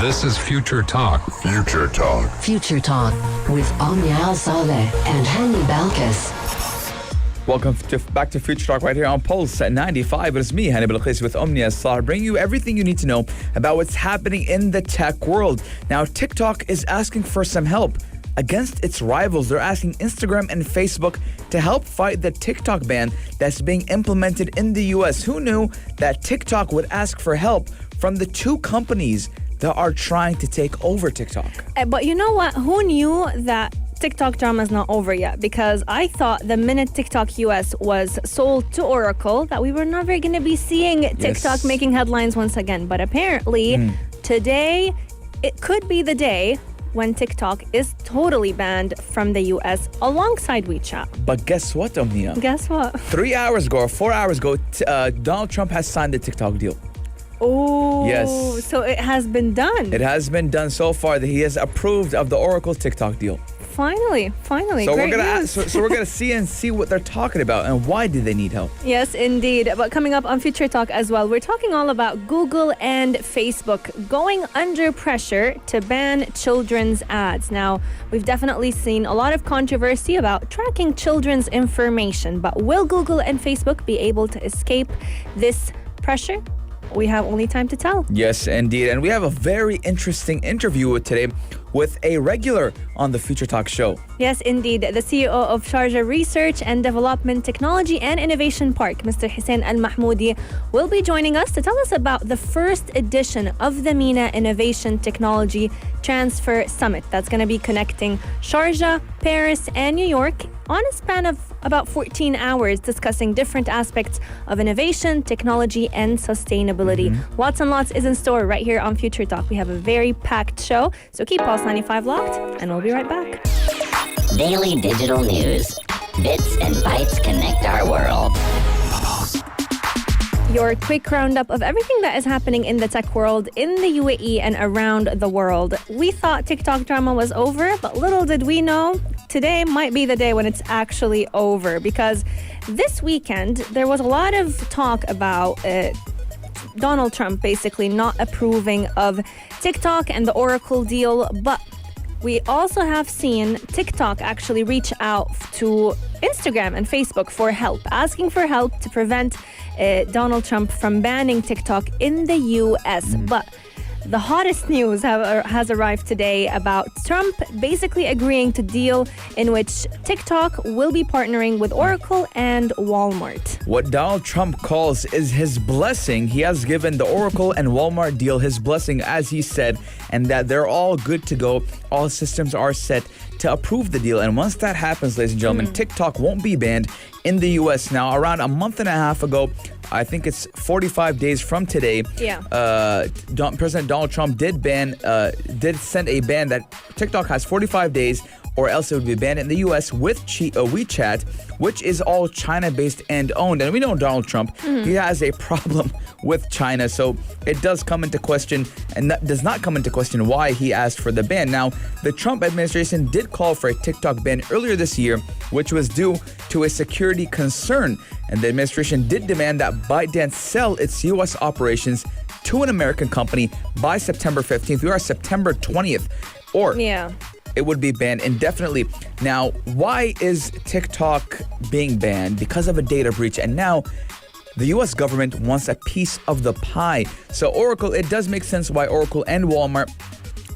This is Future Talk. Future Talk. Future Talk with Omnia Al Saleh and Hani Balkis. Welcome back to Future Talk right here on Pulse at 95. It's me, Hani Balkis, with Omnia Al Saleh, bringing you everything you need to know about what's happening in the tech world. Now, TikTok is asking for some help against its rivals. They're asking Instagram and Facebook to help fight the TikTok ban that's being implemented in the US. Who knew that TikTok would ask for help from the two companies that are trying to take over TikTok? But you know what? Who knew that TikTok drama is not over yet? Because I thought the minute TikTok US was sold to Oracle that we were never going to be seeing TikTok making headlines once again. But apparently today, it could be the day when TikTok is totally banned from the US alongside WeChat. But guess what, Omnia? Guess what? 3 hours ago or 4 hours ago, Donald Trump has signed the TikTok deal. Oh, yes. So it has been done. It has been done so far that he has approved of the Oracle TikTok deal. Finally. So Great we're gonna news. so we're gonna see what they're talking about and why do they need help. Yes, indeed. But coming up on Future Talk as well, we're talking all about Google and Facebook going under pressure to ban children's ads. Now, we've definitely seen a lot of controversy about tracking children's information, but will Google and Facebook be able to escape this pressure? We have only time to tell. Yes, indeed. And we have a very interesting interview today with a regular on the Future Talk show. Yes, indeed. The CEO of Sharjah Research and Development Technology and Innovation Park, Mr. Hussain Al Mahmoudi, will be joining us to tell us about the first edition of the MENA Innovation Technology Transfer Summit. That's going to be connecting Sharjah, Paris, and New York on a span of about 14 hours, discussing different aspects of innovation, technology, and sustainability. Lots and lots is in store right here on Future Talk. We have a very packed show, so keep Pulse 95 locked, and we'll be right back. Daily digital news. Bits and bytes connect our world. Your quick roundup of everything that is happening in the tech world in the UAE and around the world. We thought TikTok drama was over, but little did we know, today might be the day when it's actually over, because this weekend there was a lot of talk about Donald Trump basically not approving of TikTok and the Oracle deal, but we also have seen TikTok actually reach out to Instagram and Facebook for help, asking for help to prevent Donald Trump from banning TikTok in the US. But the hottest news has arrived today about Trump basically agreeing to deal in which TikTok will be partnering with Oracle and Walmart. What Donald Trump calls is his blessing. He has given the Oracle and Walmart deal his blessing, as he said, and that they're all good to go. All systems are set to approve the deal. And once that happens, ladies and gentlemen, TikTok won't be banned in the US. Now, around a month and a half ago, I think it's 45 days from today, President Donald Trump did send a ban that TikTok has 45 days or else it would be banned in the US with WeChat, which is all China-based and owned. And we know Donald Trump, he has a problem with China. So it does come into question, and that does not come into question why he asked for the ban. Now, the Trump administration did call for a TikTok ban earlier this year, which was due to a security concern. And the administration did demand that ByteDance sell its US operations to an American company by September 15th. We are September 20th. Or it would be banned indefinitely. Now, why is TikTok being banned? Because of a data breach. And now the U.S. government wants a piece of the pie. So Oracle, it does make sense why Oracle and Walmart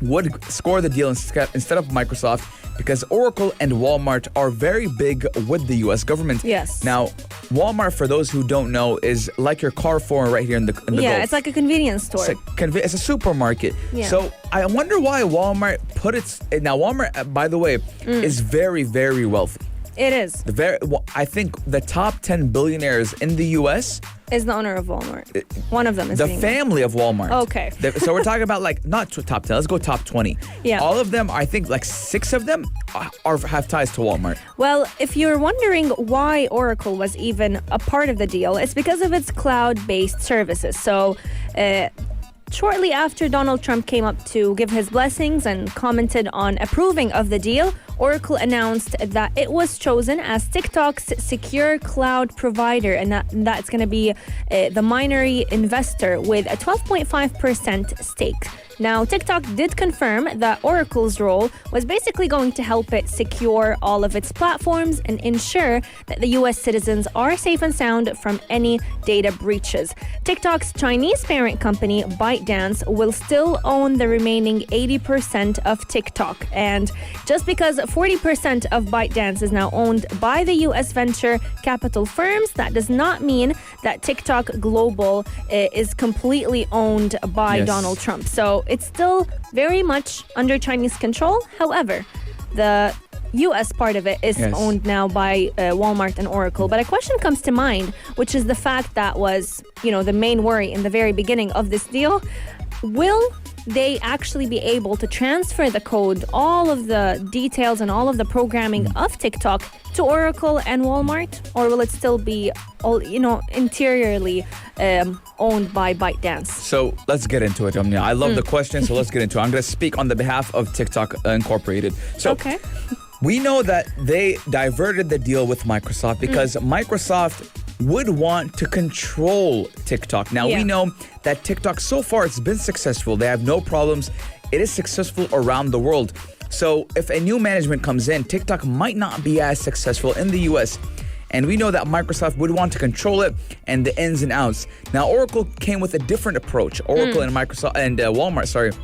would score the deal instead of Microsoft, because Oracle and Walmart are very big with the U.S. government. Yes. Now, Walmart, for those who don't know, is like your Carrefour right here in the Gulf. It's like a convenience store. It's a supermarket. Yeah. So I wonder why Walmart put its... Now, Walmart, by the way, is very, very wealthy. It is. I think the top 10 billionaires in the U.S. is the owner of Walmart. One of them is the family of Walmart. Okay. So we're talking about not top 10. Let's go top 20. Yeah. All of them, I think 6 of them have ties to Walmart. Well, if you're wondering why Oracle was even a part of the deal, it's because of its cloud-based services. So shortly after Donald Trump came up to give his blessings and commented on approving of the deal, Oracle announced that it was chosen as TikTok's secure cloud provider, and that's going to be the minority investor with a 12.5% stake. Now, TikTok did confirm that Oracle's role was basically going to help it secure all of its platforms and ensure that the U.S. citizens are safe and sound from any data breaches. TikTok's Chinese parent company, ByteDance, will still own the remaining 80% of TikTok. And just because 40% of ByteDance is now owned by the U.S. venture capital firms, that does not mean that TikTok Global is completely owned by Donald Trump. So it's still very much under Chinese control. However, the U.S. part of it is owned now by Walmart and Oracle. But a question comes to mind, which is the fact that was, the main worry in the very beginning of this deal. Will they actually be able to transfer the code, all of the details and all of the programming of TikTok to Oracle and Walmart? Or will it still be all, interiorly owned by ByteDance? So let's get into it, Omnia. I love the question, so let's get into it. I'm going to speak on the behalf of TikTok Incorporated. So we know that they diverted the deal with Microsoft because Microsoft would want to control TikTok. Now, we know that TikTok, so far, it's been successful. They have no problems. It is successful around the world. So if a new management comes in, TikTok might not be as successful in the U.S., and we know that Microsoft would want to control it and the ins and outs. Now, Oracle came with a different approach. Oracle and Microsoft and Walmart,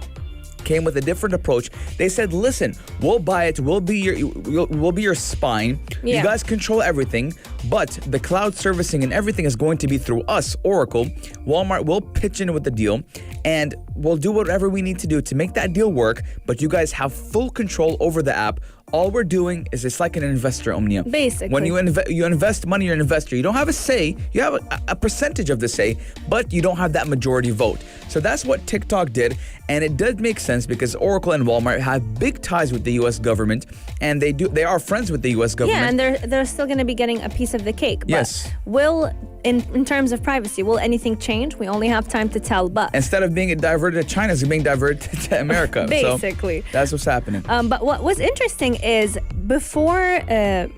came with a different approach. They said, listen, we'll buy it, we'll be your spine. You guys control everything, but the cloud servicing and everything is going to be through us, Oracle. Walmart will pitch in with the deal, and we'll do whatever we need to do to make that deal work, but you guys have full control over the app. All we're doing is it's like an investor, Omnia. Basically. When you invest money, you're an investor. You don't have a say. You have a percentage of the say, but you don't have that majority vote. So that's what TikTok did, and it did make sense because Oracle and Walmart have big ties with the U.S. government, and they are friends with the U.S. government. Yeah, and they're still going to be getting a piece of the cake. But will, in terms of privacy, will anything change? We only have time to tell, but instead of being diverted to China, it's being diverted to America. Basically. So that's what's happening. But what was interesting is before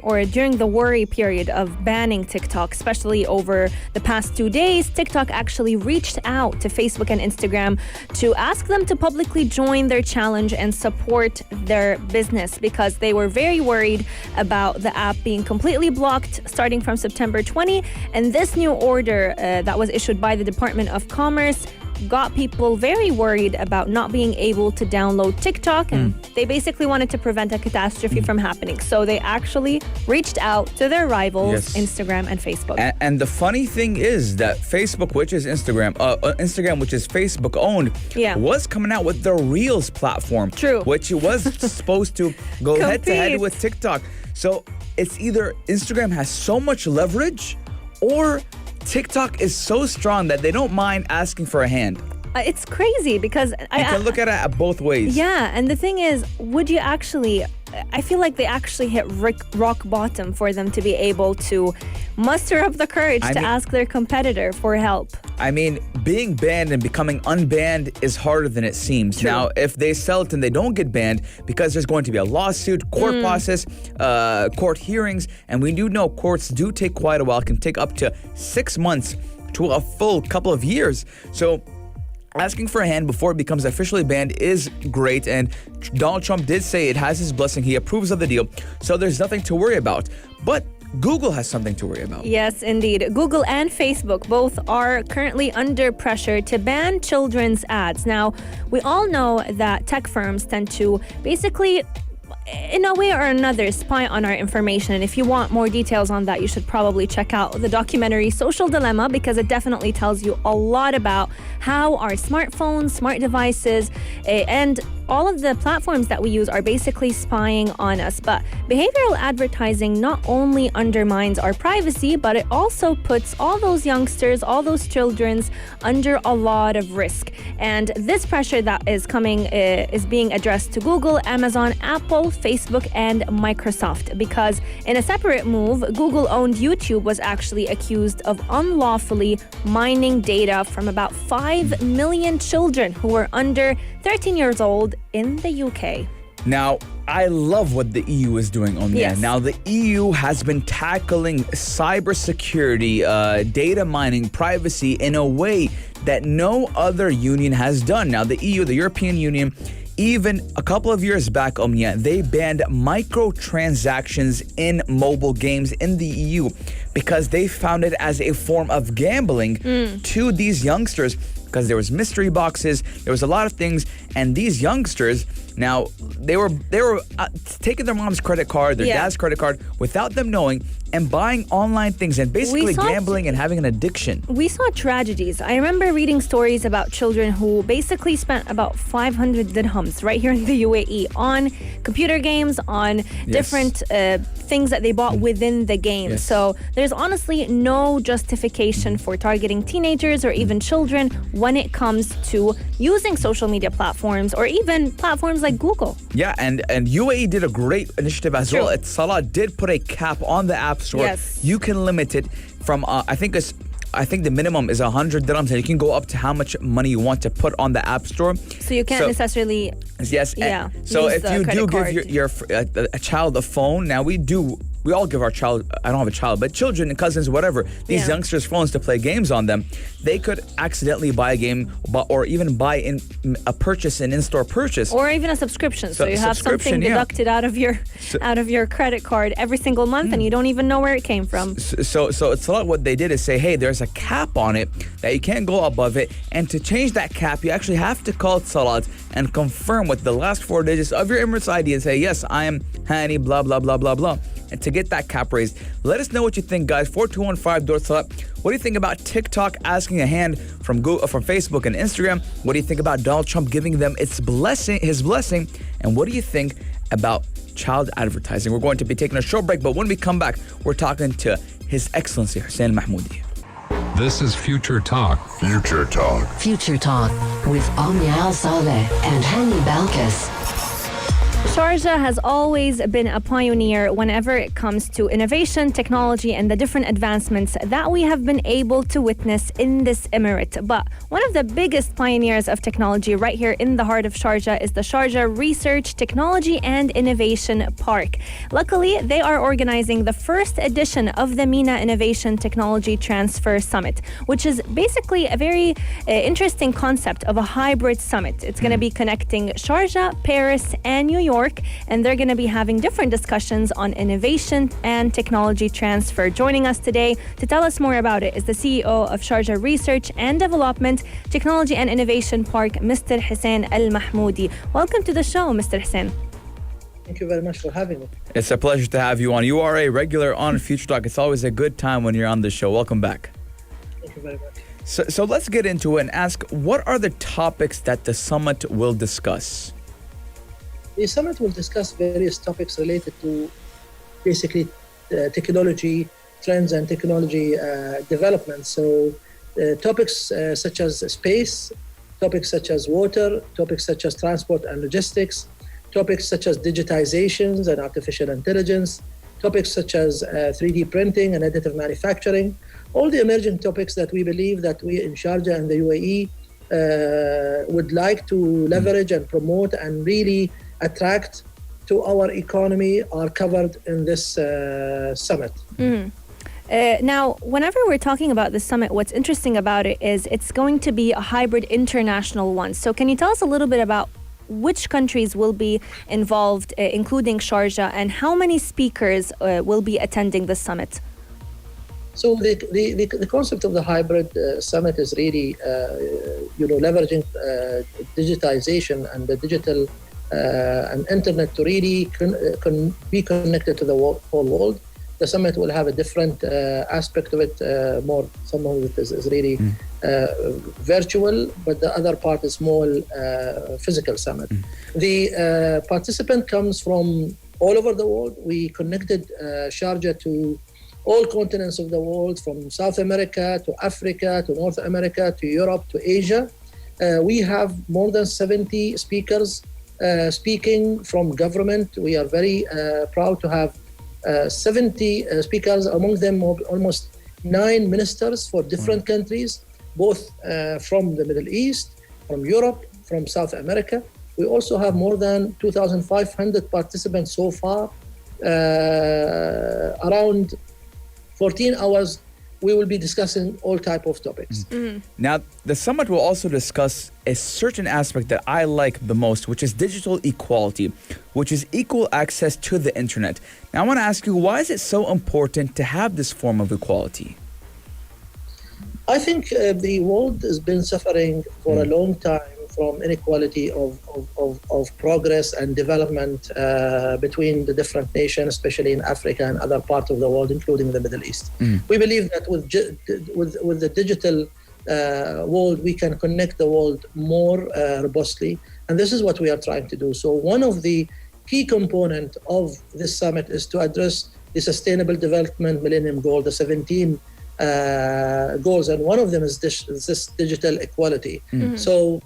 or during the worry period of banning TikTok, especially over the past 2 days, TikTok actually reached out to Facebook and Instagram to ask them to publicly join their challenge and support their business because they were very worried about the app being completely blocked starting from September 20. And this new order that was issued by the Department of Commerce got people very worried about not being able to download TikTok, and they basically wanted to prevent a catastrophe from happening. So they actually reached out to their rivals, Instagram and Facebook. And the funny thing is that Facebook, which is Instagram, which is Facebook owned, was coming out with the Reels platform, which was supposed to go head to head with TikTok. So it's either Instagram has so much leverage, or TikTok is so strong that they don't mind asking for a hand. It's crazy because I can look at it both ways. Yeah, and the thing is, would you actually... I feel like they actually hit rock bottom for them to be able to muster up the courage to ask their competitor for help. I mean, being banned and becoming unbanned is harder than it seems. Now, if they sell it and they don't get banned, because there's going to be a lawsuit, court process, court hearings, and we do know courts do take quite a while, can take up to 6 months to a full couple of years. So asking for a hand before it becomes officially banned is great, and Donald Trump did say it has his blessing. He approves of the deal, so there's nothing to worry about. But Google has something to worry about. Yes, indeed. Google and Facebook both are currently under pressure to ban children's ads. Now, we all know that tech firms tend to basically, in a way or another, spy on our information. And if you want more details on that, you should probably check out the documentary Social Dilemma, because it definitely tells you a lot about how our smartphones, smart devices, and all of the platforms that we use are basically spying on us. But behavioral advertising not only undermines our privacy, but it also puts all those youngsters, all those children under a lot of risk. And this pressure that is coming is being addressed to Google, Amazon, Apple, Facebook, and Microsoft, because in a separate move, Google-owned YouTube was actually accused of unlawfully mining data from about 5 million children who were under 13 years old in the UK. Now, I love what the EU is doing on Yes. that. Now, the EU has been tackling cybersecurity, data mining, privacy in a way that no other union has done. Now, the EU, the European Union, even a couple of years back, they banned microtransactions in mobile games in the EU because they found it as a form of gambling to these youngsters, because there was mystery boxes, there was a lot of things, and these youngsters, now they were taking their mom's credit card, their dad's credit card, without them knowing, and buying online things and basically gambling and having an addiction. We saw tragedies. I remember reading stories about children who basically spent about 500 dirhams right here in the UAE on computer games, on different things that they bought within the game. Yes. So there's honestly no justification for targeting teenagers or even children when it comes to using social media platforms or even platforms like Google. Yeah, and UAE did a great initiative as well. Salah did put a cap on the App Store. Yes. You can limit it from I think the minimum is 100 dirhams, and you can go up to how much money you want to put on the App Store. So you can't necessarily Yes. So use if the you do credit give your a child a phone, now we all give our child, I don't have a child, but children and cousins, whatever, these youngsters phones to play games on them. They could accidentally buy a game or even buy an in-store purchase. or even a subscription. So you have something deducted out of your credit card every single month and you don't even know where it came from. So it's a lot. What they did is say, hey, there's a cap on it that you can't go above it, and to change that cap, you actually have to call Salat and confirm with the last 4 digits of your Emirates ID and say, yes, I am Hani, blah, blah, blah, blah, blah. And to get that cap raised, let us know what you think, guys. 4215 What do you think about TikTok asking a hand from Facebook and Instagram? What do you think about Donald Trump giving them his blessing? And what do you think about child advertising? We're going to be taking a short break, but when we come back, we're talking to His Excellency Hussain Al Mahmoudi. This is Future Talk. Future Talk. Future Talk with Omnia Al Saleh and Hani Balkis. Sharjah has always been a pioneer whenever it comes to innovation, technology, and the different advancements that we have been able to witness in this emirate. But one of the biggest pioneers of technology right here in the heart of Sharjah is the Sharjah Research, Technology, and Innovation Park. Luckily, they are organizing the first edition of the MENA Innovation Technology Transfer Summit, which is basically a very interesting concept of a hybrid summit. It's going to be connecting Sharjah, Paris, and New York, and they're going to be having different discussions on innovation and technology transfer. Joining us today to tell us more about it is the CEO of Sharjah Research and Development, Technology and Innovation Park, Mr. Hussain Al Mahmoudi. Welcome to the show, Mr. Hussain. Thank you very much for having me. It's a pleasure to have you on. You are a regular on Future Talk. It's always a good time when you're on the show. Welcome back. Thank you very much. So let's get into it and ask, what are the topics that the summit will discuss? The summit will discuss various topics related to basically technology trends and technology development. So topics such as space, topics such as water, topics such as transport and logistics, topics such as digitizations and artificial intelligence, topics such as 3D printing and additive manufacturing, all the emerging topics that we believe that we in Sharjah and the UAE would like to leverage and promote and really attract to our economy are covered in this summit. Now, whenever we're talking about this summit, what's interesting about it is it's going to be a hybrid international one. So can you tell us a little bit about which countries will be involved, including Sharjah, and how many speakers will be attending the summit? So the concept of the hybrid summit is really, leveraging digitization and the digital and internet to really be connected to the whole world. The summit will have a different aspect of it. Some of it is really virtual, but the other part is more physical summit. The participant comes from all over the world. We connected Sharjah to all continents of the world, from South America to Africa to North America to Europe to Asia. We have more than 70 speakers speaking from government. We are very proud to have 70 speakers, among them almost 9 ministers for different countries, both from the Middle East, from Europe, from South America. We also have more than 2,500 participants so far. Around 14 hours, we will be discussing all type of topics. Now, the summit will also discuss a certain aspect that I like the most, which is digital equality, which is equal access to the internet. Now, I want to ask you, why is it so important to have this form of equality? I think the world has been suffering for a long time from inequality of progress and development between the different nations, especially in Africa and other parts of the world, including the Middle East. We believe that with the digital world, we can connect the world more robustly, and this is what we are trying to do. So one of the key components of this summit is to address the Sustainable Development Millennium Goal, the 17 goals, and one of them is this digital equality. So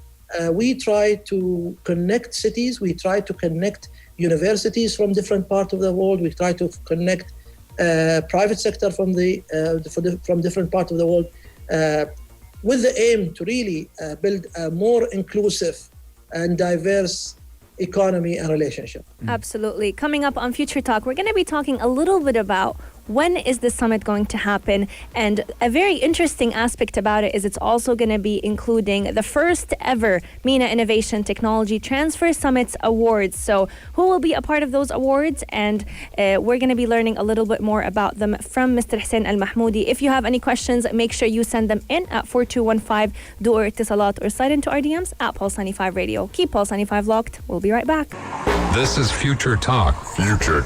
we try to connect cities, we try to connect universities from different parts of the world, we try to connect private sector from different parts of the world with the aim to really build a more inclusive and diverse economy and relationship. Absolutely. Coming up on Future Talk, we're going to be talking a little bit about when is the summit going to happen, and a very interesting aspect about it is it's also going to be including the first ever MENA Innovation Technology Transfer Summits Awards. So who will be a part of those awards? And we're going to be learning a little bit more about them from Mr. Hussain Al Mahmoudi. If you have any questions, make sure you send them in at 4215 Du'ur Ittisalat or slide into our DMs at Pulse 95 Radio. Keep Pulse 95 locked. We'll be right back. This is Future Talk. Future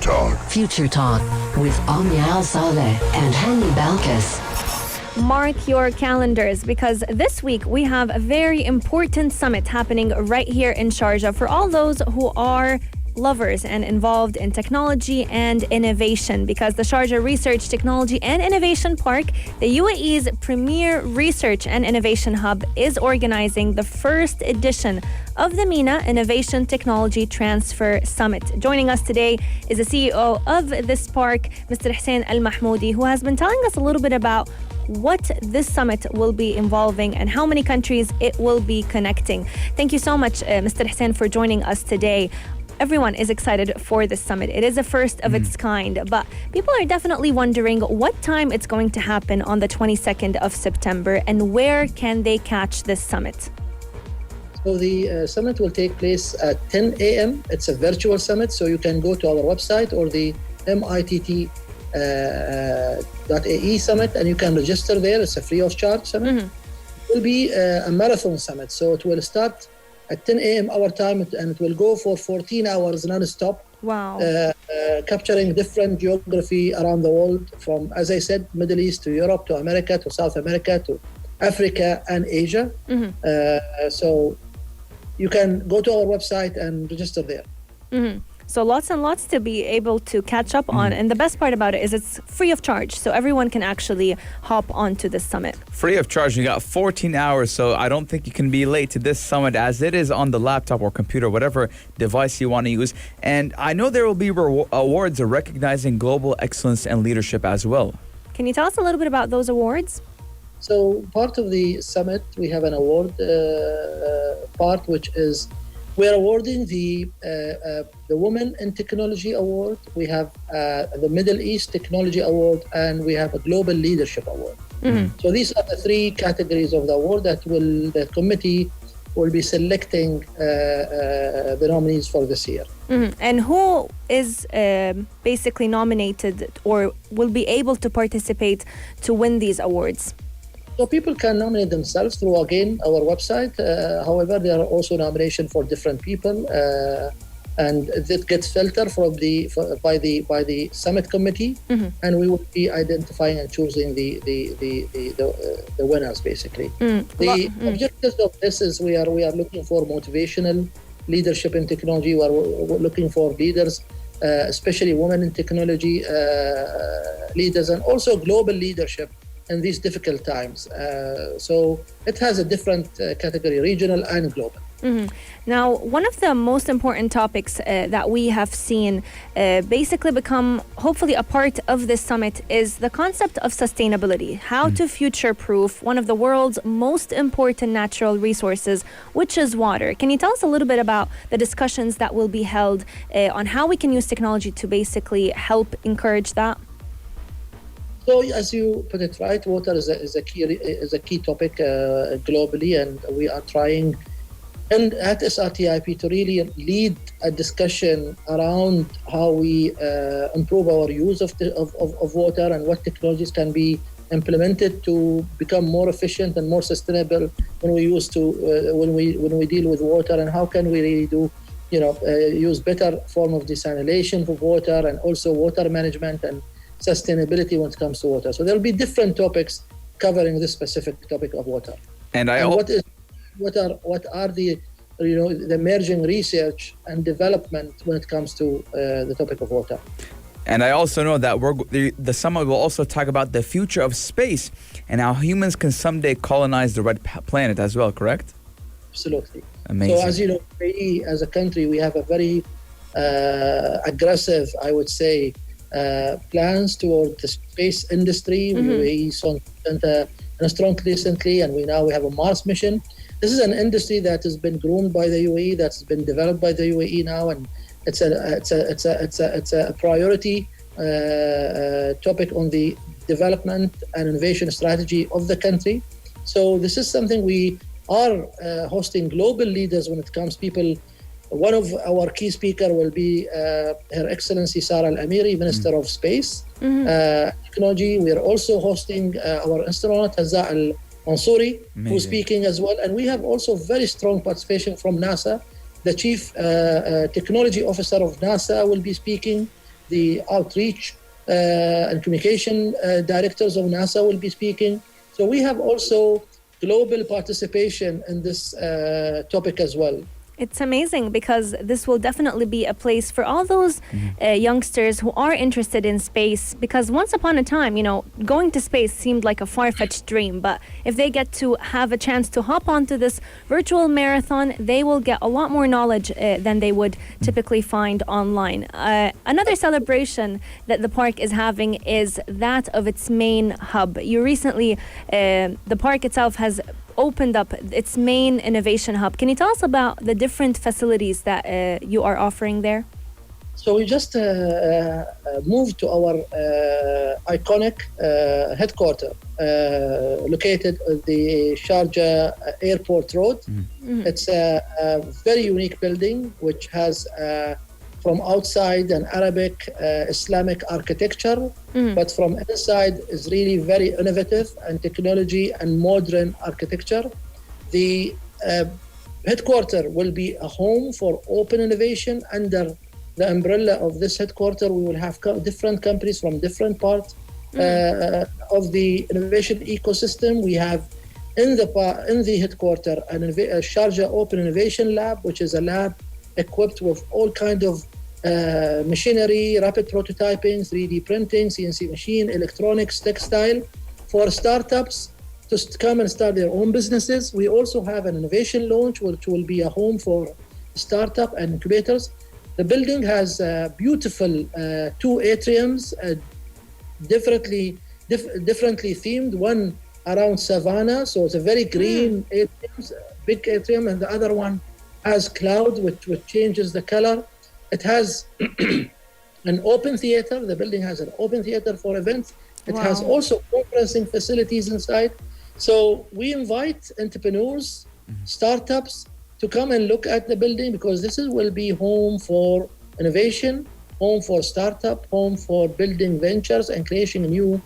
Talk with Omnia Al Saleh and Hani Balkis. Mark your calendars, because this week we have a very important summit happening right here in Sharjah for all those who are lovers and involved in technology and innovation, because the Sharjah Research, Technology and Innovation Park, the UAE's premier research and innovation hub, is organizing the first edition of the MENA Innovation Technology Transfer Summit. Joining us today is the CEO of this park, Mr. Hussain Al Mahmoudi, who has been telling us a little bit about what this summit will be involving and how many countries it will be connecting. Thank you so much, Mr. Hussain, for joining us today. Everyone is excited for this summit. It is a first of its kind, but people are definitely wondering what time it's going to happen on the 22nd of September and where can they catch this summit? So the summit will take place at 10 a.m. It's a virtual summit, so you can go to our website or the MITT.AE summit and you can register there. It's a free of charge summit. It will be a marathon summit, so it will start at 10 a.m. our time, and it will go for 14 hours non-stop. Wow. Capturing different geography around the world, from, as I said, Middle East to Europe to America to South America to Africa and Asia. So you can go to our website and register there. So lots and lots to be able to catch up on. And the best part about it is it's free of charge. So everyone can actually hop onto this summit. Free of charge. You got 14 hours, so I don't think you can be late to this summit, as it is on the laptop or computer, whatever device you want to use. And I know there will be awards recognizing global excellence and leadership as well. Can you tell us a little bit about those awards? So part of the summit, we have an award part, which is we're awarding the Women in Technology Award. We have the Middle East Technology Award, and we have a Global Leadership Award. So these are the three categories of the award that the committee will be selecting the nominees for this year. And who is basically nominated or will be able to participate to win these awards? So people can nominate themselves through, again, our website. However, there are also nominations for different people, and that gets filtered by the summit committee, and we will be identifying and choosing the winners, basically. The objectives of this is we are looking for motivational leadership in technology. We're looking for leaders, especially women in technology leaders, and also global leadership in these difficult times. So it has a different category, regional and global. Now, one of the most important topics that we have seen basically become hopefully a part of this summit is the concept of sustainability, how to future-proof one of the world's most important natural resources, which is water. Can you tell us a little bit about the discussions that will be held on how we can use technology to basically help encourage that? So, as you put it right, water is a key topic globally, and we are trying, and at SRTIP, to really lead a discussion around how we improve our use of water and what technologies can be implemented to become more efficient and more sustainable when we when we deal with water, and how can we really do use better form of desalination for water, and also water management and sustainability when it comes to water. So there will be different topics covering this specific topic of water. And what are the the emerging research and development when it comes to the topic of water. And I also know that the summit will also talk about the future of space and how humans can someday colonize the red planet as well, correct? Absolutely. Amazing. So as you know, we as a country, we have a very aggressive, I would say, plans toward the space industry. We saw a strong recently, and we have a Mars mission. This is an industry that has been groomed by the UAE, that's been developed by the UAE now, and it's a priority topic on the development and innovation strategy of the country. So this is something we are hosting global leaders when it comes people. One of our key speakers will be Her Excellency Sarah Al-Amiri, Minister of Space Technology. We are also hosting our astronaut Hussain Al Mahmoudi, who's speaking as well. And we have also very strong participation from NASA. The Chief Technology Officer of NASA will be speaking. The Outreach and Communication Directors of NASA will be speaking. So we have also global participation in this topic as well. It's amazing because this will definitely be a place for all those youngsters who are interested in space, because once upon a time, going to space seemed like a far-fetched dream, but if they get to have a chance to hop onto this virtual marathon, they will get a lot more knowledge than they would typically find online. Another celebration that the park is having is that of its main hub. You recently, the park itself has opened up its main innovation hub. Can you tell us about the different facilities that you are offering there? So we just moved to our iconic headquarters located at the Sharjah Airport Road. It's a very unique building which has from outside an Arabic Islamic architecture, but from inside is really very innovative and technology and modern architecture. The headquarters will be a home for open innovation. Under the umbrella of this headquarters, we will have different companies from different parts of the innovation ecosystem. We have in the headquarters a Sharjah Open Innovation Lab, which is a lab equipped with all kinds of machinery, rapid prototyping, 3D printing, CNC machine, electronics, textile, for startups to come and start their own businesses. We also have an innovation launch, which will be a home for startup and incubators. The building has beautiful 2 atriums, differently themed. One around Savannah, so it's a very green atrium, big atrium, and the other one has cloud, which changes the color. It has an open theater. The building has an open theater for events. It has also conferencing facilities inside. So we invite entrepreneurs, startups to come and look at the building, because this will be home for innovation, home for startup, home for building ventures and creating new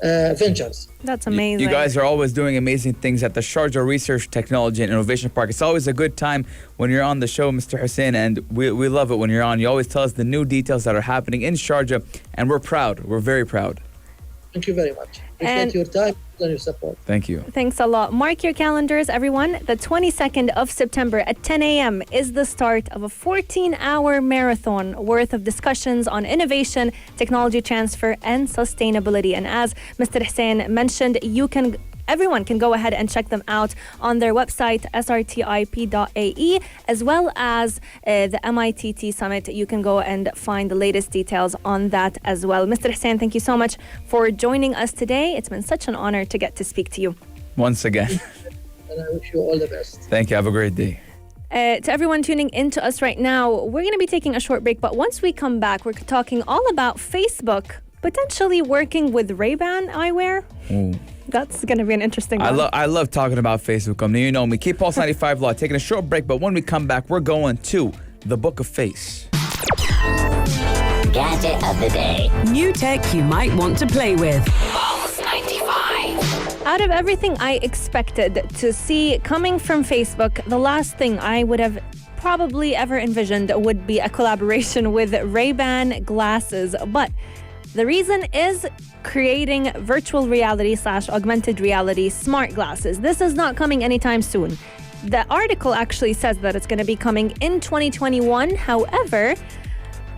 ventures. That's amazing. You guys are always doing amazing things at the Sharjah Research, Technology and Innovation Park. It's always a good time when you're on the show, Mr. Hussain, and we love it when you're on. You always tell us the new details that are happening in Sharjah, and we're proud. We're very proud. Thank you very much. Appreciate your time and your support. Thank you. Thanks a lot. Mark your calendars, everyone. The 22nd of September at 10 a.m. is the start of a 14-hour marathon worth of discussions on innovation, technology transfer, and sustainability. And as Mr. Hussain mentioned, you can everyone can go ahead and check them out on their website, srtip.ae, as well as the MITT Summit. You can go and find the latest details on that as well. Mr. Hussain, thank you so much for joining us today. It's been such an honor to get to speak to you. Once again. And I wish you all the best. Thank you. Have a great day. To everyone tuning in to us right now, we're going to be taking a short break, but once we come back, we're talking all about Facebook potentially working with Ray-Ban eyewear. Ooh. That's going to be an interesting one. I love talking about Facebook. You know me. Keep Pulse 95 Law. Taking a short break, but when we come back, we're going to the Book of Face. Gadget of the day. New tech you might want to play with. Pulse 95. Out of everything I expected to see coming from Facebook, the last thing I would have probably ever envisioned would be a collaboration with Ray-Ban glasses. But the reason is creating virtual reality / augmented reality smart glasses. This is not coming anytime soon. The article actually says that it's going to be coming in 2021. However,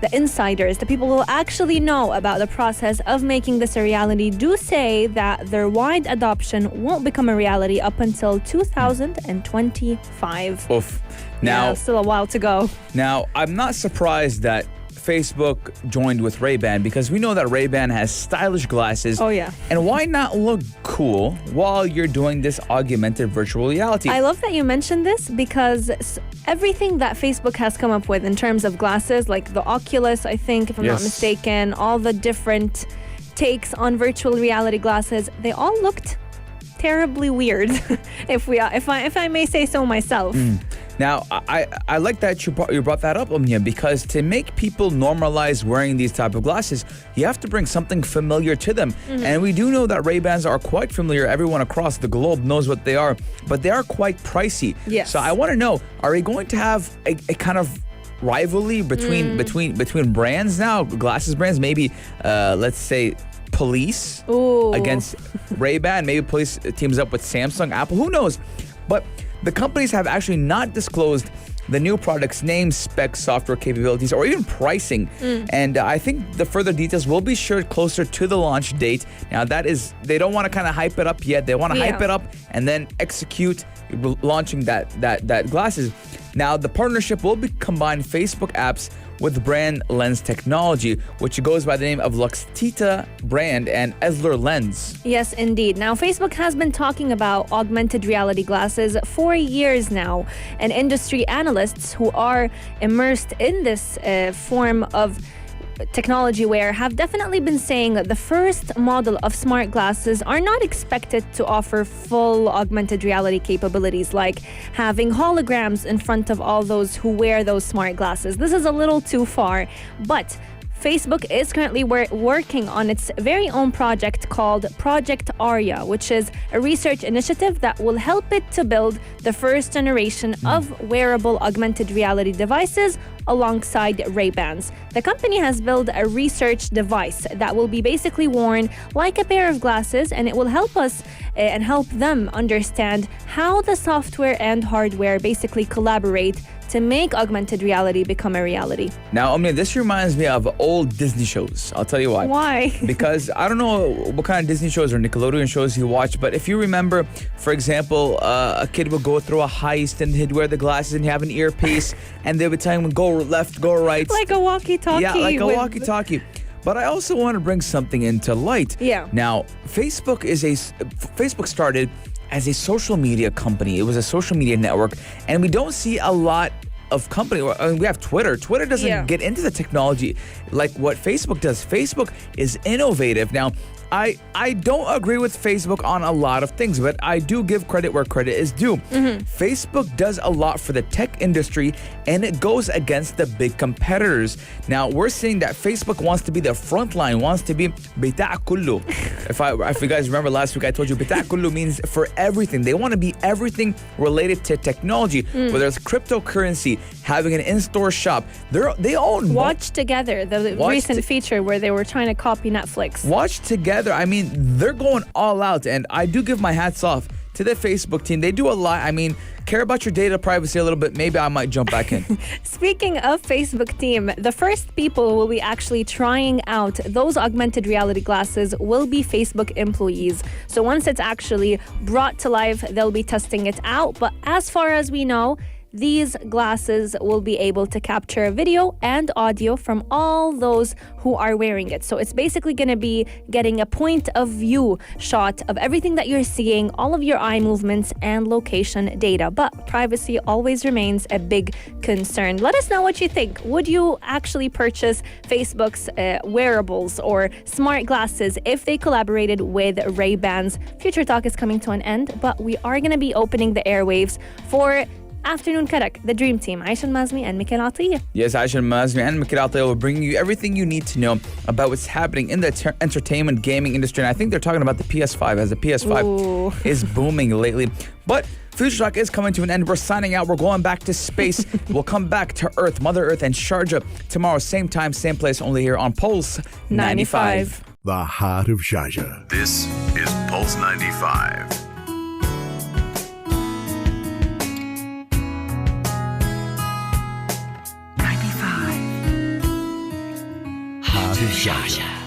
the insiders, the people who actually know about the process of making this a reality, do say that their wide adoption won't become a reality up until 2025. Oof. Now, yeah, still a while to go. Now, I'm not surprised that Facebook joined with Ray-Ban because we know that Ray-Ban has stylish glasses. Oh, yeah. And why not look cool while you're doing this augmented virtual reality? I love that you mentioned this because everything that Facebook has come up with in terms of glasses, like the Oculus, I think, if I'm not mistaken, all the different takes on virtual reality glasses, they all looked terribly weird, if I may say so myself. Now, I like that you brought that up, Omnia, because to make people normalize wearing these type of glasses, you have to bring something familiar to them. And we do know that Ray-Bans are quite familiar. Everyone across the globe knows what they are, but they are quite pricey. Yes. So I want to know, are we going to have a kind of rivalry between brands now, glasses brands? Maybe, let's say, Police against Ray-Ban. Maybe Police teams up with Samsung, Apple. Who knows? But the companies have actually not disclosed the new product's name, specs, software capabilities, or even pricing. And I think the further details will be shared closer to the launch date. Now, that is, they don't want to kind of hype it up yet. They want to hype it up and then execute launching that glasses. Now, the partnership will combine Facebook apps with brand lens technology, which goes by the name of Luxtita brand and Esler lens. Yes, indeed. Now, Facebook has been talking about augmented reality glasses for years now, and industry analysts who are immersed in this form of technology wear have definitely been saying that the first model of smart glasses are not expected to offer full augmented reality capabilities, like having holograms in front of all those who wear those smart glasses. This is a little too far, but Facebook is currently working on its very own project called Project Arya, which is a research initiative that will help it to build the first generation of wearable augmented reality devices alongside Ray-Bans. The company has built a research device that will be basically worn like a pair of glasses, and it will help us and help them understand how the software and hardware basically collaborate to make augmented reality become a reality. Now, Omnia, this reminds me of old Disney shows. I'll tell you why. Why? Because I don't know what kind of Disney shows or Nickelodeon shows you watch, but if you remember, for example, a kid would go through a heist and he'd wear the glasses and he'd have an earpiece and they would tell him go left, go right. Like a walkie-talkie. Yeah, like a walkie-talkie. But I also want to bring something into light. Yeah. Now, Facebook started as a social media company. It was a social media network, and we don't see a lot of company. I mean, we have Twitter. Twitter doesn't get into the technology like what Facebook does. Facebook is innovative. Now, I don't agree with Facebook on a lot of things, but I do give credit where credit is due. Facebook does a lot for the tech industry, and it goes against the big competitors. Now, we're seeing that Facebook wants to be the front line, wants to be bita' kullu. If you guys remember last week, I told you bita' kullu means for everything. They want to be everything related to technology, whether it's cryptocurrency, having an in-store shop. They own Watch Together, the recent feature where they were trying to copy Netflix. Watch Together. I mean, they're going all out, and I do give my hats off to the Facebook team. They do a lot. I mean, care about your data privacy a little bit, maybe I might jump back in. Speaking of Facebook team, the first people who will be actually trying out those augmented reality glasses will be Facebook employees. So once it's actually brought to life, they'll be testing it out. But as far as we know, these glasses will be able to capture video and audio from all those who are wearing it. So it's basically going to be getting a point of view shot of everything that you're seeing, all of your eye movements and location data. But privacy always remains a big concern. Let us know what you think. Would you actually purchase Facebook's wearables or smart glasses if they collaborated with Ray-Bans? Future Talk is coming to an end, but we are going to be opening the airwaves for Afternoon Karak, the Dream Team, Aisha Al-Mazmi and Mikhail Atiyah. Yes, Aisha Al-Mazmi and Mikhail Atiyah will bring you everything you need to know about what's happening in the entertainment gaming industry. And I think they're talking about the PS5, as the PS5 is booming lately. But Future Talk is coming to an end. We're signing out. We're going back to space. We'll come back to Earth, Mother Earth, and Sharjah tomorrow, same time, same place, only here on Pulse 95. The heart of Sharjah. This is Pulse 95. Heart of Sharjah.